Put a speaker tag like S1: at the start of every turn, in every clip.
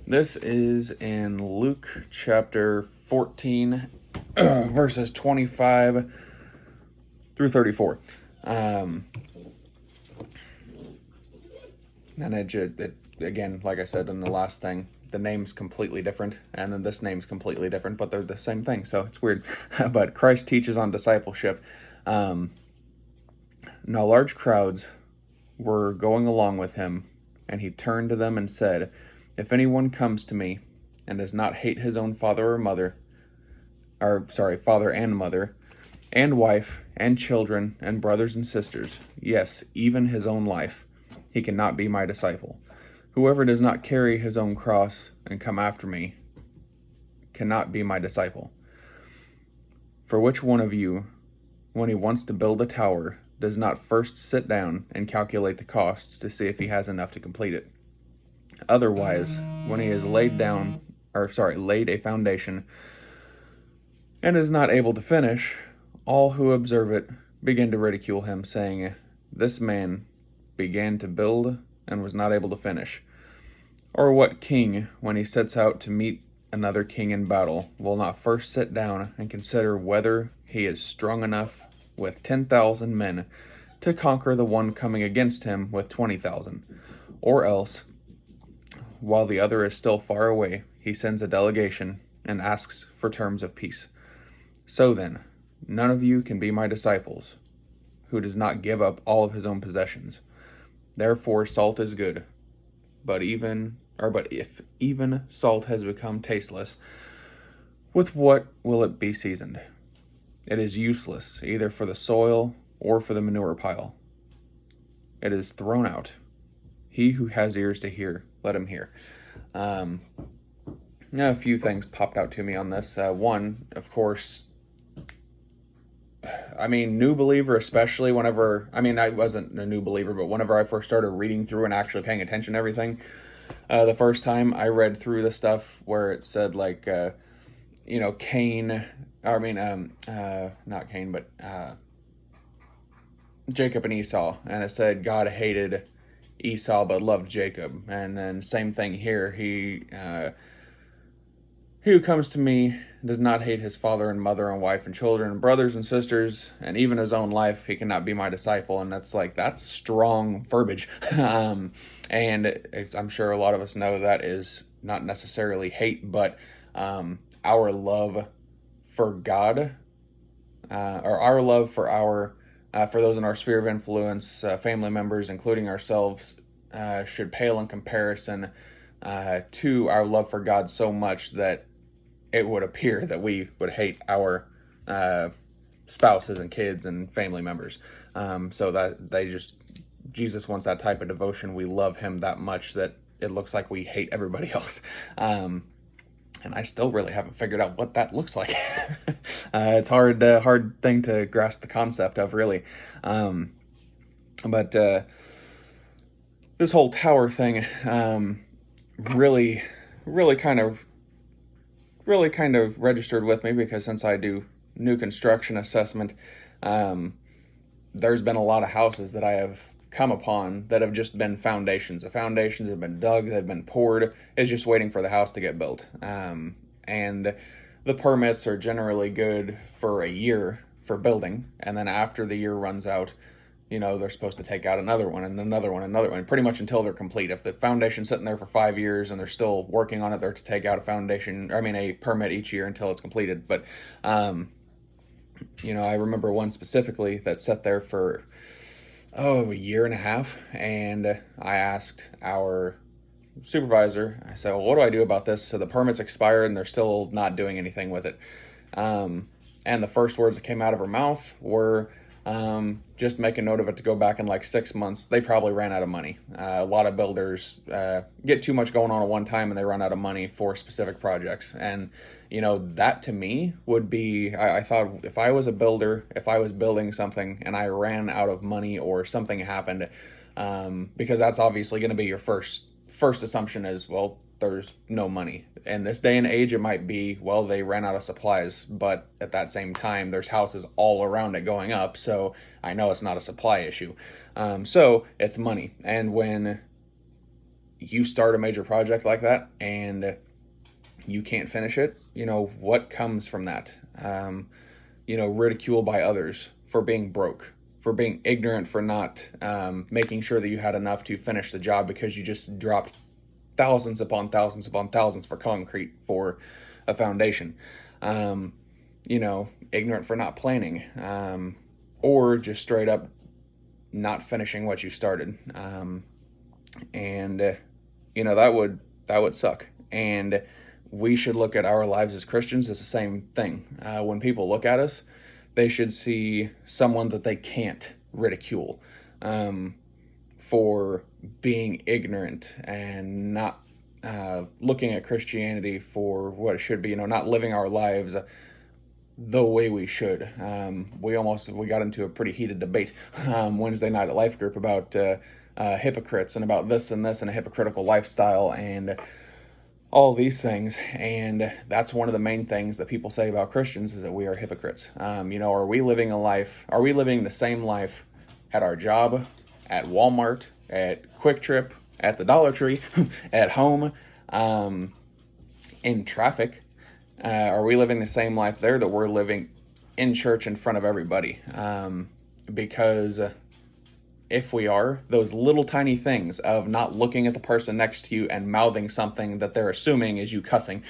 S1: This is in Luke chapter 14, verses 25 through 34. And it, again, like I said in the last thing, the name's completely different, and then this name's completely different, but they're the same thing, so it's weird. But Christ teaches on discipleship. Now large crowds were going along with him, and he turned to them and said, "If anyone comes to me and does not hate his own father and mother, and wife, and children, and brothers and sisters, yes, even his own life, he cannot be my disciple. Whoever does not carry his own cross and come after me cannot be my disciple. For which one of you, when he wants to build a tower, does not first sit down and calculate the cost to see if he has enough to complete it? Otherwise, when he has laid a foundation and is not able to finish, all who observe it begin to ridicule him, saying, 'This man began to build and was not able to finish.' Or what king, when he sets out to meet another king in battle, will not first sit down and consider whether he is strong enough with 10,000 men to conquer the one coming against him with 20,000? Or else, while the other is still far away, he sends a delegation and asks for terms of peace. So then, none of you can be my disciples who does not give up all of his own possessions. Therefore salt is good, but if even salt has become tasteless, with what will it be seasoned? It is useless either for the soil or for the manure pile. It is thrown out. He who has ears to hear, let him hear." A few things popped out to me on this. One, of course, new believer, especially I wasn't a new believer, but whenever I first started reading through and actually paying attention to everything, the first time I read through the stuff where it said Cain, not Cain, but Jacob and Esau, and it said God hated Esau but loved Jacob. And then same thing here. He who comes to me does not hate his father and mother and wife and children and brothers and sisters and even his own life, he cannot be my disciple. And that's strong verbiage. And I'm sure a lot of us know that is not necessarily hate, but our love for God, or our love for for those in our sphere of influence, family members, including ourselves, should pale in comparison to our love for God so much that it would appear that we would hate our spouses and kids and family members. So that Jesus wants that type of devotion. We love him that much that it looks like we hate everybody else. And I still really haven't figured out what that looks like. It's hard thing to grasp the concept of, really. But this whole tower thing really kind of registered with me, because since I do new construction assessment, there's been a lot of houses that I have come upon that have just been foundations. The foundations have been dug, they've been poured, it's just waiting for the house to get built. And the permits are generally good for a year for building, and then after the year runs out, they're supposed to take out another one and another one, pretty much until they're complete. If the foundation's sitting there for 5 years and they're still working on it, they're to take out a permit each year until it's completed. But I remember one specifically that sat there for a year and a half, and I asked our supervisor, I said, "Well, what do I do about this?" So the permit's expired and they're still not doing anything with it. And the first words that came out of her mouth were, just make a note of it to go back in like 6 months. They probably ran out of money. A lot of builders get too much going on at one time and they run out of money for specific projects. And that to me would be, I thought, if I was a builder, if I was building something and I ran out of money or something happened, because that's obviously going to be your first assumption is, well, there's no money. In this day and age, it might be, well, they ran out of supplies, but at that same time, there's houses all around it going up, so I know it's not a supply issue. So it's money. And when you start a major project like that and you can't finish it, what comes from that? Ridicule by others for being broke, for being ignorant, for not making sure that you had enough to finish the job because you just dropped thousands upon thousands upon thousands for concrete for a foundation. Ignorant for not planning, or just straight up not finishing what you started. And that would suck. And we should look at our lives as Christians as the same thing. When people look at us, they should see someone that they can't ridicule for being ignorant and not looking at Christianity for what it should be, not living our lives the way we should. We got into a pretty heated debate Wednesday night at Life Group about hypocrites and about this and a hypocritical lifestyle and all these things. And that's one of the main things that people say about Christians is that we are hypocrites. Are we living the same life at our job, at Walmart, at Quick Trip, at the Dollar Tree, at home, in traffic? Are we living the same life there that we're living in church in front of everybody? Because if we are, those little tiny things of not looking at the person next to you and mouthing something that they're assuming is you cussing,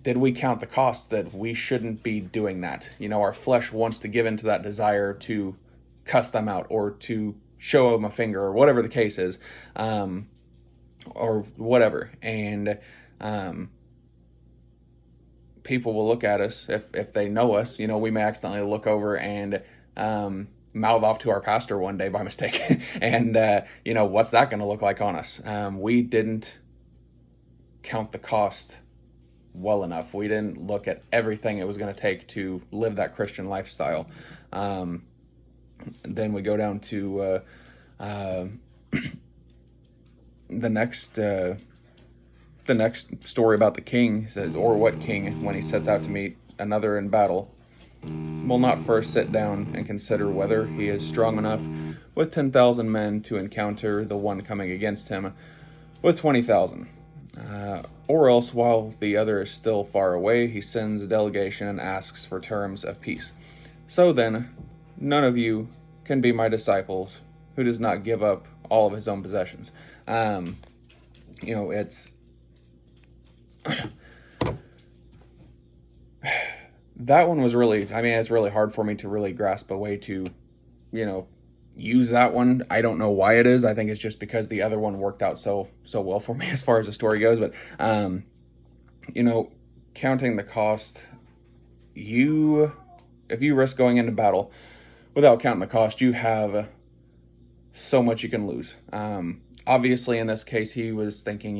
S1: did we count the cost that we shouldn't be doing that? Our flesh wants to give into that desire to cuss them out or to show them a finger or whatever the case is, or whatever. And people will look at us if they know us. We may accidentally look over and mouth off to our pastor one day by mistake. And what's that going to look like on us? We didn't count the cost well enough. We didn't look at everything it was going to take to live that Christian lifestyle. Then we go down to the next story about the king. Says, or what king, when he sets out to meet another in battle, will not first sit down and consider whether he is strong enough with 10,000 men to encounter the one coming against him with 20,000. Or else, while the other is still far away, he sends a delegation and asks for terms of peace. So then, none of you can be my disciples who does not give up all of his own possessions. It's that one was really, it's really hard for me to really grasp a way to, use that one. I don't know why it is. I think it's just because the other one worked out so well for me as far as the story goes. But, counting the cost, if you risk going into battle without counting the cost, you have so much you can lose. Obviously, in this case, he was thinking,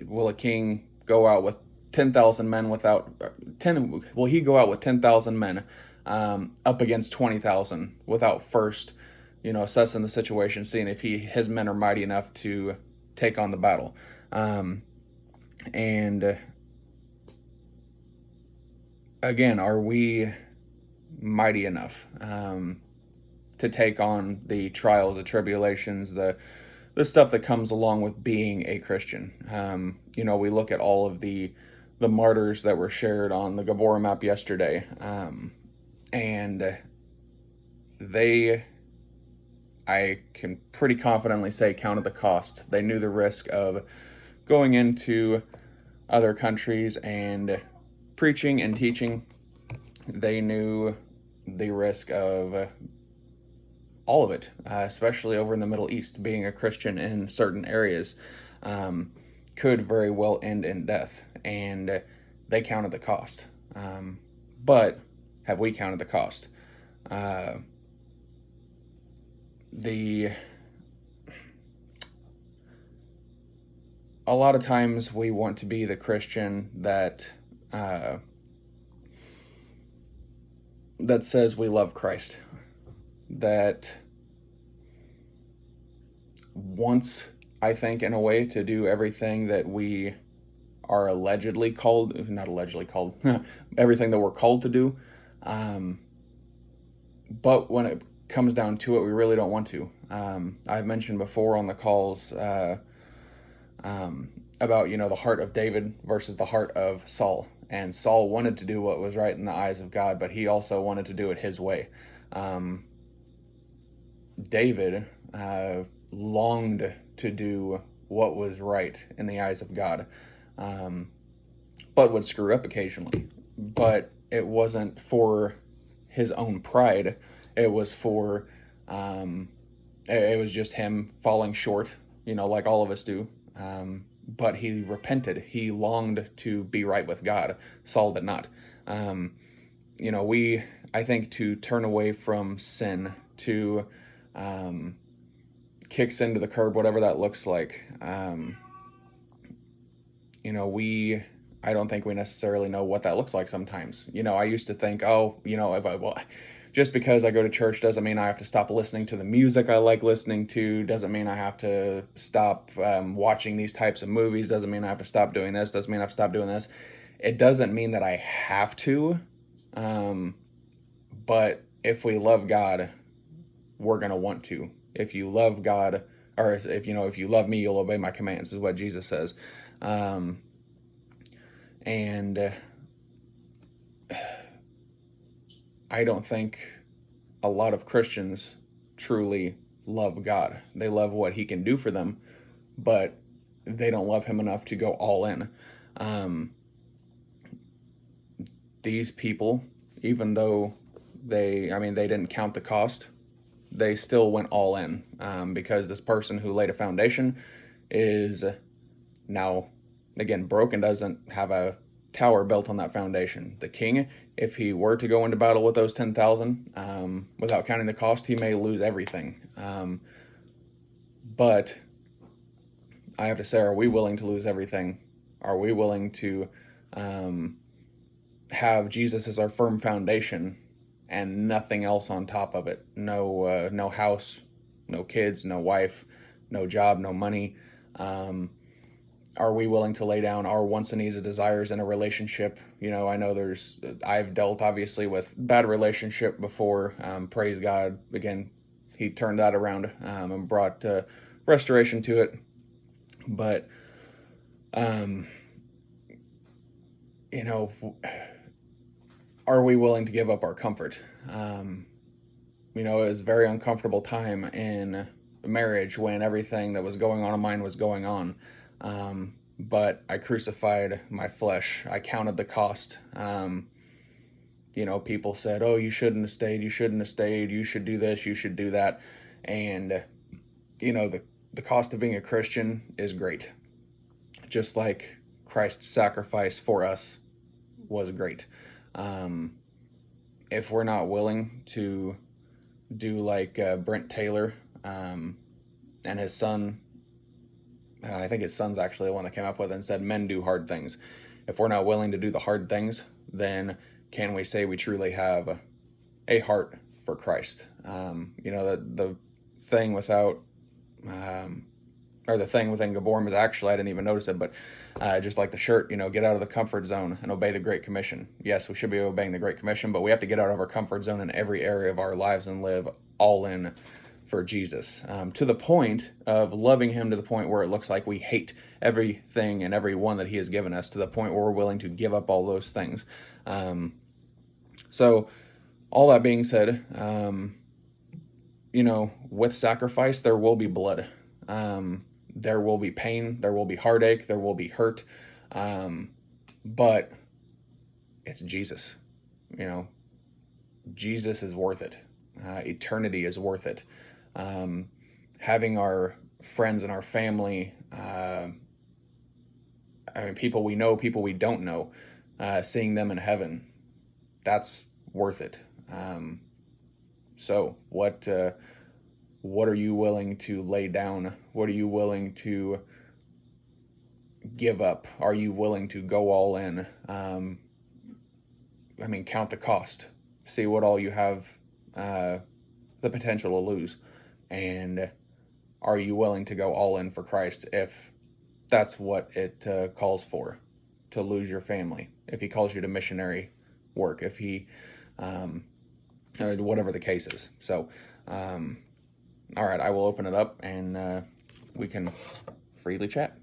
S1: will a king go out with 10,000 men will he go out with 10,000 men up against 20,000 without first, assessing the situation, seeing if his men are mighty enough to take on the battle. And again, are we mighty enough to take on the trials, the tribulations, the stuff that comes along with being a Christian? We look at all of the martyrs that were shared on the Gabora map yesterday, and I can pretty confidently say, counted the cost. They knew the risk of going into other countries and preaching and teaching. They knew the risk of all of it, especially over in the Middle East. Being a Christian in certain areas could very well end in death, and they counted the cost. But have we counted the cost? A lot of times we want to be the Christian that says we love Christ, that wants, I think, in a way, to do everything that we are allegedly called, not allegedly called, everything that we're called to do. But when it comes down to it, we really don't want to. I've mentioned before on the calls about, the heart of David versus the heart of Saul. And Saul wanted to do what was right in the eyes of God, but he also wanted to do it his way. David longed to do what was right in the eyes of God, but would screw up occasionally. But it wasn't for his own pride. It was for, it was just him falling short, like all of us do. But he repented. He longed to be right with God. Saul did not. I think to turn away from sin, to kick sin to the curb, whatever that looks like, I don't think we necessarily know what that looks like sometimes. I used to think, just because I go to church doesn't mean I have to stop listening to the music I like listening to, doesn't mean I have to stop watching these types of movies, doesn't mean I have to stop doing this, doesn't mean I have to stop doing this. It doesn't mean that I have to, but if we love God, we're going to want to. If you love God, or if you love me, you'll obey my commands, is what Jesus says. And I don't think a lot of Christians truly love God. They love what he can do for them, but they don't love him enough to go all in. These people, even though they didn't count the cost, they still went all in, because this person who laid a foundation is now, again, broken, doesn't have a tower built on that foundation. The king, if he were to go into battle with those 10,000, without counting the cost, he may lose everything. But I have to say, are we willing to lose everything? Are we willing to have Jesus as our firm foundation and nothing else on top of it? No house, no kids, no wife, no job, no money. Are we willing to lay down our wants and needs and desires in a relationship? I know I've dealt obviously with bad relationship before. Praise God. Again, he turned that around and brought restoration to it. But, are we willing to give up our comfort? It was a very uncomfortable time in marriage when everything that was going on in mine was going on. But I crucified my flesh. I counted the cost. People said, oh, you shouldn't have stayed. You shouldn't have stayed. You should do this. You should do that. And, the cost of being a Christian is great. Just like Christ's sacrifice for us was great. If we're not willing to do like Brent Taylor and his son, I think his son's actually the one that came up with it and said, men do hard things. If we're not willing to do the hard things, then can we say we truly have a heart for Christ? The thing without, or the thing within Gabor is actually, I didn't even notice it, but just like the shirt, get out of the comfort zone and obey the Great Commission. Yes, we should be obeying the Great Commission, but we have to get out of our comfort zone in every area of our lives and live all in for Jesus, to the point of loving him, to the point where it looks like we hate everything and everyone that he has given us, to the point where we're willing to give up all those things. So all that being said, with sacrifice, there will be blood. There will be pain, there will be heartache, there will be hurt. But it's Jesus. Jesus is worth it. Eternity is worth it. Having our friends and our family, people we know, people we don't know, seeing them in heaven, that's worth it. So what are you willing to lay down? What are you willing to give up? Are you willing to go all in? Count the cost. See what all you have the potential to lose. And are you willing to go all in for Christ if that's what it calls for, to lose your family? If he calls you to missionary work, if he, whatever the case is. So All right, I will open it up and we can freely chat.